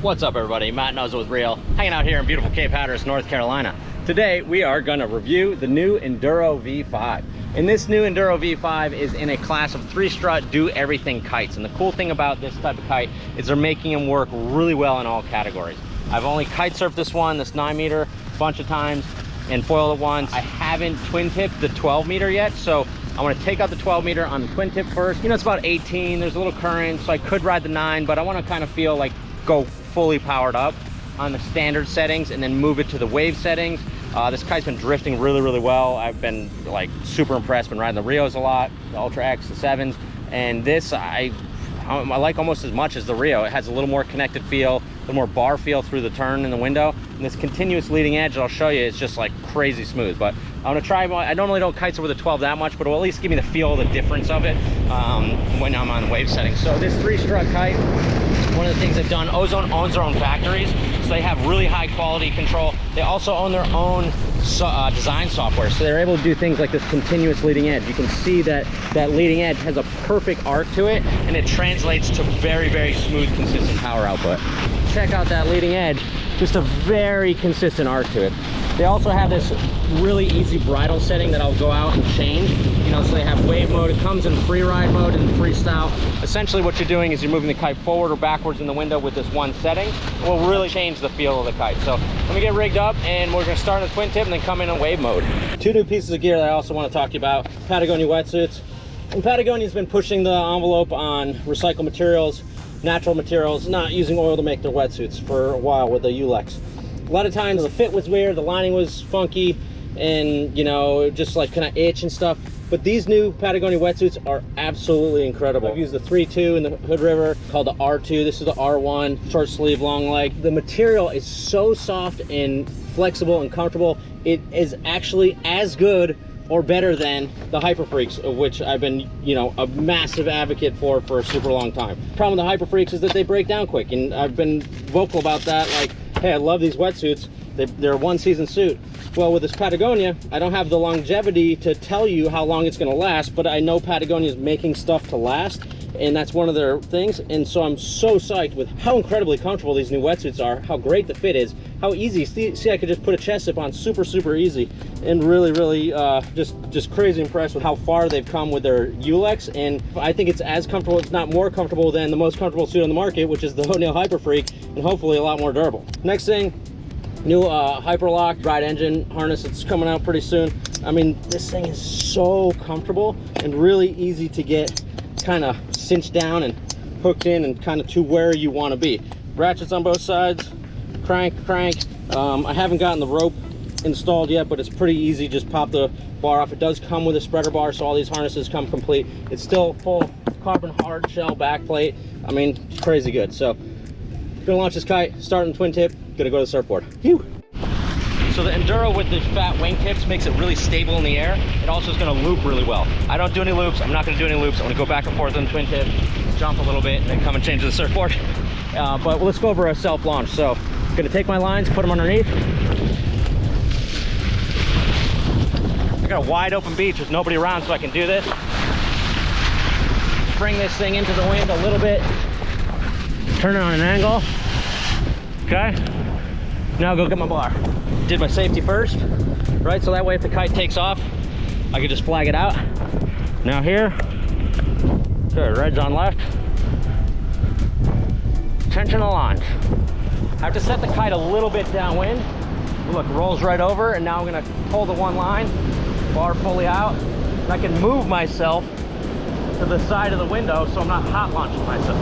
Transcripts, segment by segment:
What's up, everybody? Matt Nuzzo with Reel, hanging out here in beautiful Cape Hatteras, North Carolina. Today we are going to review the new Enduro V5. And this new Enduro V5 is in a class of 3-strut do everything kites. And the cool thing about this type of kite is they're making them work really well in all categories. I've only kite surfed this 9-meter a bunch of times and foiled it once. I haven't twin tipped the 12-meter yet, so I want to take out the 12-meter on the twin tip first. You know, it's about 18, there's a little current, so I could ride the 9, but I want to kind of feel like go fully powered up on the standard settings and then move it to the wave settings. This kite's been drifting really well. I've been like super impressed, been riding the Rios a lot, the Ultra X, the 7s, and this I like almost as much as the Rio. It has a little more connected feel, a little more bar feel through the turn in the window, and this continuous leading edge that I'll show you is just like crazy smooth. But I'm gonna try, I normally don't kite over the 12 that much, but it'll at least give me the feel of the difference of it when I'm on wave settings. So this 3-strut kite, one of the things they've done, Ozone owns their own factories, so they have really high quality control. They also own their own design software, so they're able to do things like this continuous leading edge. You can see that that leading edge has a perfect arc to it, and it translates to very smooth, consistent power output. Check out that leading edge, just a very consistent arc to it. They also have this really easy bridle setting that I'll go out and change. You know, so they have wave mode. It comes in free ride mode and freestyle. Essentially what you're doing is you're moving the kite forward or backwards in the window with this one setting. It will really change the feel of the kite. So let me get rigged up and we're gonna start in the twin tip and then come in wave mode. Two new pieces of gear that I also want to talk to you about. Patagonia wetsuits. And Patagonia's been pushing the envelope on recycled materials, natural materials, not using oil to make their wetsuits for a while with the Ulex. A lot of times the fit was weird, the lining was funky, and you know, just like kind of itch and stuff. But these new Patagonia wetsuits are absolutely incredible. I've used the 3.2 in the Hood River, called the R2. This is the R1, short sleeve, long leg. The material is so soft and flexible and comfortable. It is actually as good or better than the Hyper Freaks, of which I've been, you know, a massive advocate for a super long time. The problem with the Hyper Freaks is that they break down quick, and I've been vocal about that. Like, hey, I love these wetsuits. They're a one-season suit. Well, with this Patagonia, I don't have the longevity to tell you how long it's gonna last, but I know Patagonia is making stuff to last, and that's one of their things. And so I'm so psyched with how incredibly comfortable these new wetsuits are, how great the fit is, how easy. See, I could just put a chest zip on super easy, and really just crazy impressed with how far they've come with their Ulex. And I think it's as comfortable, if not more comfortable, than the most comfortable suit on the market, which is the O'Neill Hyper Freak, and hopefully a lot more durable. Next thing, new Hyperlock ride engine harness. It's coming out pretty soon. I mean, this thing is so comfortable and really easy to get kind of cinched down and hooked in and kind of to where you want to be. Ratchets on both sides, crank. I haven't gotten the rope installed yet, but it's pretty easy. Just pop the bar off. It does come with a spreader bar, so all these harnesses come complete. It's still full carbon hard shell back plate. I mean, it's crazy good. So gonna launch this kite, start in twin tip, gonna go to the surfboard. Phew. So the Enduro with the fat wing tips makes it really stable in the air. It also is gonna loop really well. I don't do any loops. I'm not gonna do any loops. I'm gonna go back and forth on the twin tip, jump a little bit, and then come and change to the surfboard. But let's go over a self launch. So I'm gonna take my lines, put them underneath. I got a wide open beach. There's nobody around, so I can do this. Bring this thing into the wind a little bit. Turn it on an angle. Okay. Now I'll go get my bar. Did my safety first, right? So that way if the kite takes off, I can just flag it out. Now here, good, red's on left. Tension aligned. I have to set the kite a little bit downwind. Look, rolls right over, and now I'm gonna hold the one line, bar fully out, and I can move myself to the side of the window so I'm not hot launching myself.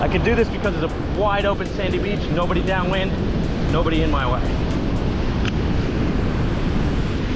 I can do this because it's a wide open sandy beach, nobody downwind, nobody in my way.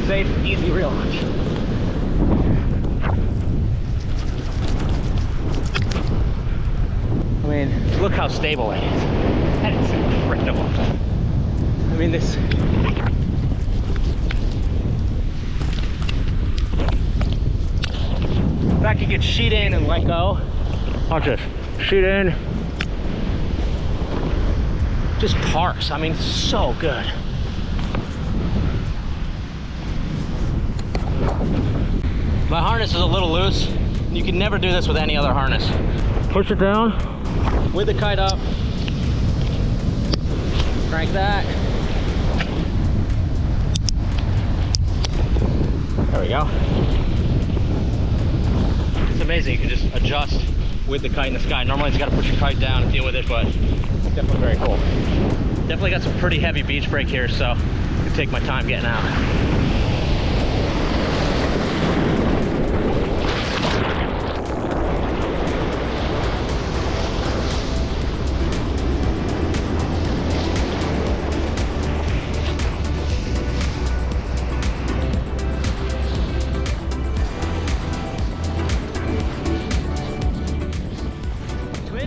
Safe, easy reel launch. I mean, look how stable it is. That is incredible. I mean, this. If I could get sheet in and let go, I'll just sheet in. Just parks. I mean, so good. My harness is a little loose. You can never do this with any other harness. Push it down with the kite up. Crank that. There we go. It's amazing, you can just adjust with the kite in the sky. Normally you gotta push your kite down and deal with it, but it's definitely very cool. Definitely got some pretty heavy beach break here, so I can take my time getting out.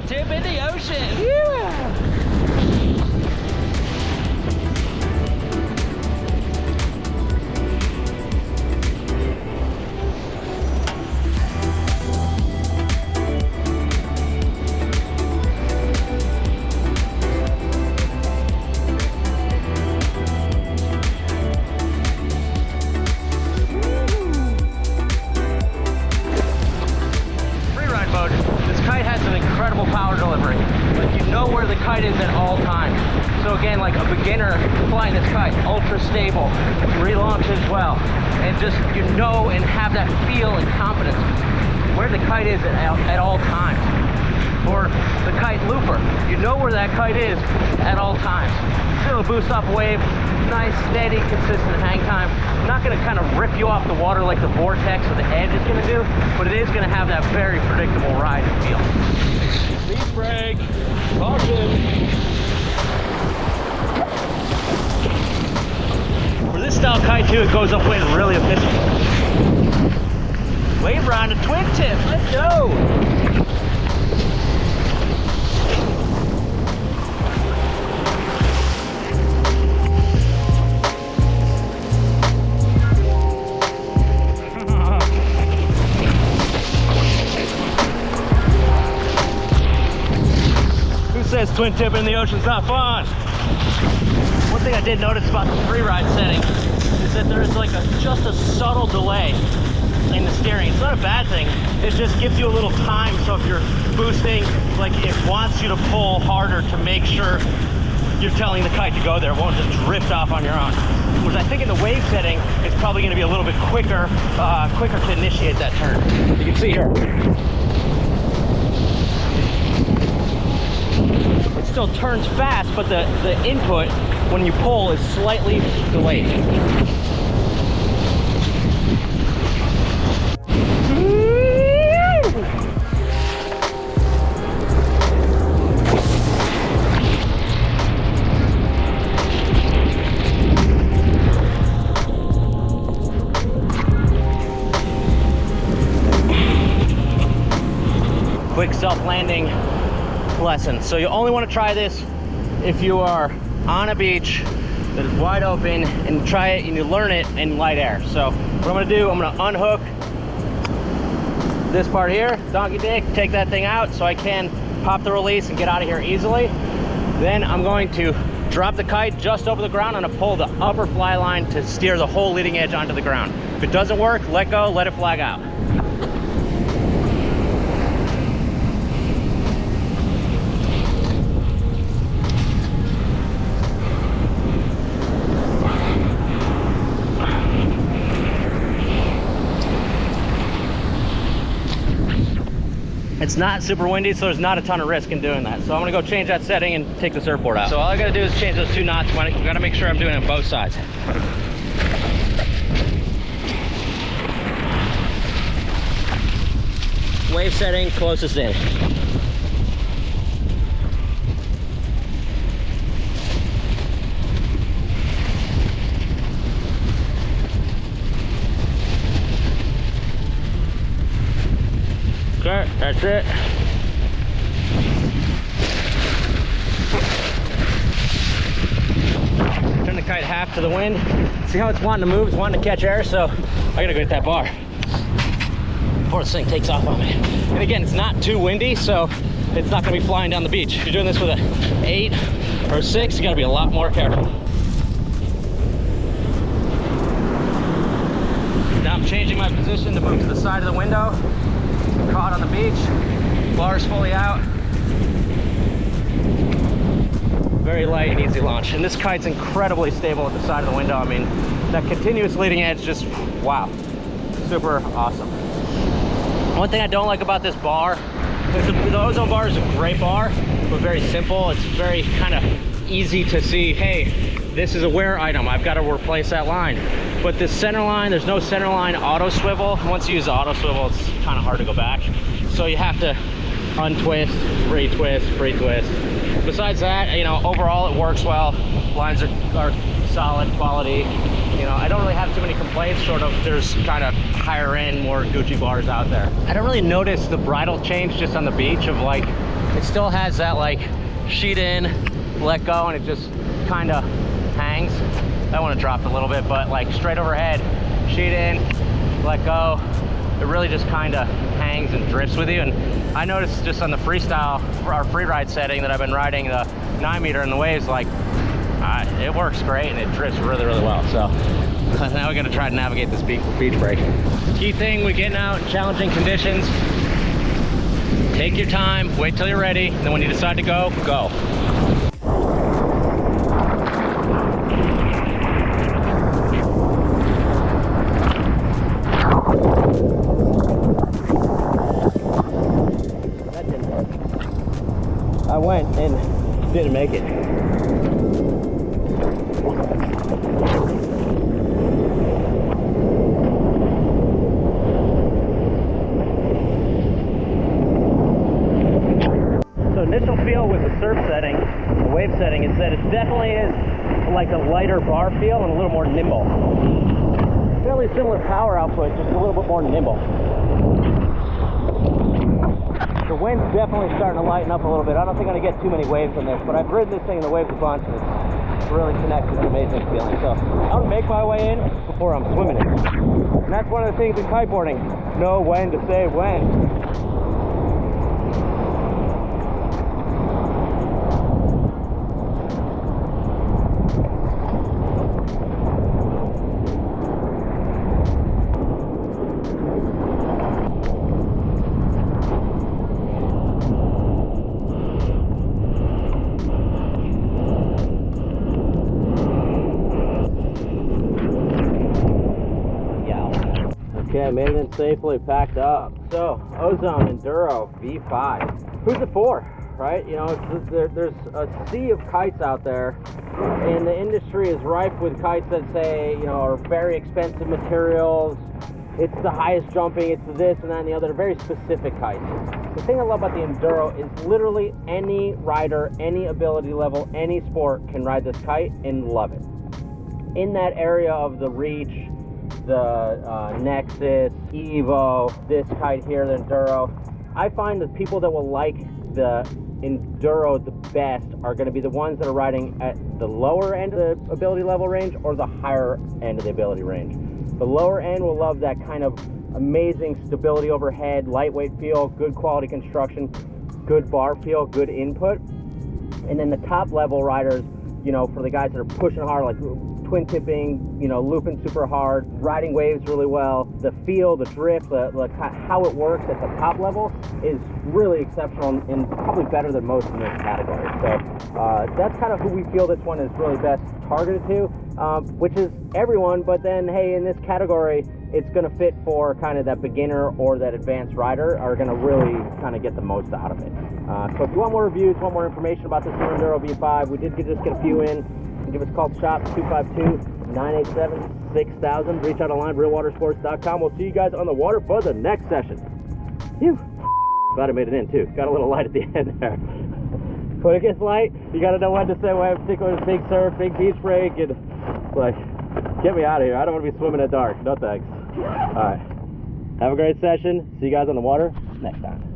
Tip in the ocean. Yeah. Freeride mode. This kite has an incredible power delivery. Like, you know where the kite is at all times. So again, like a beginner flying this kite, ultra stable, relaunches well, and just, you know, and have that feel and confidence where the kite is at all times. Or the kite looper, you know where that kite is at all times. Still a boost off wave, nice, steady, consistent hang time. Not gonna kind of rip you off the water like the vortex or the edge is gonna do, but it is gonna have that very predictable ride and feel. Speed brake, caution. For this style kite too, it goes upwind really efficient. Wave round a twin tip, let's go. Says twin tip in the ocean's not fun. One thing I did notice about the free ride setting is that there's like just a subtle delay in the steering. It's not a bad thing. It just gives you a little time. So if you're boosting, like, it wants you to pull harder to make sure you're telling the kite to go there. It won't just drift off on your own. Which I think in the wave setting, it's probably going to be a little bit quicker to initiate that turn. You can see here. It still turns fast, but the input when you pull is slightly delayed. Quick self-landing lesson. So you only want to try this if you are on a beach that is wide open, and try it and you learn it in light air. So what I'm going to do, I'm going to unhook this part here, donkey dick, take that thing out so I can pop the release and get out of here easily. Then I'm going to drop the kite just over the ground. I'm going to pull the upper fly line to steer the whole leading edge onto the ground. If it doesn't work, let go, let it flag out. It's not super windy, so there's not a ton of risk in doing that. So I'm gonna go change that setting and take the surfboard out. So all I gotta do is change those 2 knots. I gotta make sure I'm doing it on both sides. Wave setting, closest in. Okay, that's it. Turn the kite half to the wind. See how it's wanting to move? It's wanting to catch air, so I gotta go get that bar before this thing takes off on me. And again, it's not too windy, so it's not gonna be flying down the beach. If you're doing this with a 8 or a 6, you gotta be a lot more careful. Now I'm changing my position to move to the side of the window. Caught on the beach, bars fully out. Very very light and easy launch. And this kite's incredibly stable at the side of the window. I mean, that continuous leading edge, just wow, super awesome. One thing I don't like about this bar is the Ozone bar is a great bar, but very simple. It's very kind of easy to see, hey, this is a wear item, I've got to replace that line. But this center line, there's no center line auto swivel. Once you use the auto swivel, it's kind of hard to go back. So you have to untwist, retwist, retwist. Besides that, you know, overall it works well. Lines are solid quality. You know, I don't really have too many complaints, short of there's kind of higher end, more Gucci bars out there. I don't really notice the bridle change just on the beach of like, it still has that like sheet in, let go, and it just kind of hangs. That one dropped a little bit, but like straight overhead, sheet in, let go. It really just kind of hangs and drifts with you. And I noticed just on the freestyle, our free ride setting that I've been riding the 9 meter in the waves, like it works great and it drifts really, really well. So now we're gonna try to navigate this beach break. Key thing when getting out in challenging conditions, take your time, wait till you're ready, and then when you decide to go, go. I went and didn't make it. So initial feel with the surf setting, the wave setting, is that it definitely is like a lighter bar feel and a little more nimble. Fairly similar power output, just a little bit more nimble. The wind's definitely starting to lighten up a little bit. I don't think I'm going to get too many waves on this, but I've ridden this thing in the waves a bunch and it's really connected and amazing feeling. So I'm going to make my way in before I'm swimming in. And that's one of the things in kiteboarding. Know when to say when. Okay, made it in safely, packed up. So, Ozone Enduro V5. Who's it for, right? You know, there's a sea of kites out there, and the industry is rife with kites that say, you know, are very expensive materials. It's the highest jumping, it's this and that and the other. They're very specific kites. The thing I love about the Enduro is literally any rider, any ability level, any sport can ride this kite and love it. In that area of the Reach, the Nexus, Evo, this kite here, the Enduro, I find that people that will like the Enduro the best are going to be the ones that are riding at the lower end of the ability level range or the higher end of the ability range. The lower end will love that kind of amazing stability overhead, lightweight feel, good quality construction, good bar feel, good input. And then the top level riders, you know, for the guys that are pushing hard, like twin tipping, you know, looping super hard, riding waves really well, the feel, the drift, how it works at the top level is really exceptional and probably better than most in this category. So that's kind of who we feel this one is really best targeted to, which is everyone. But then, hey, in this category, it's going to fit for kind of that beginner or that advanced rider are going to really kind of get the most out of it. So if you want more reviews, want more information about this new Enduro V5, we did just get a few in. Give us a call at shop 252-987-6000. Reach out online, realwatersports.com. We'll see you guys on the water for the next session. Phew. Glad I made it in too. Got a little light at the end there. When it gets light, you got to know when to say when, particularly with big surf, big beach break, and it's like, get me out of here. I don't want to be swimming at dark. No thanks. All right. Have a great session. See you guys on the water next time.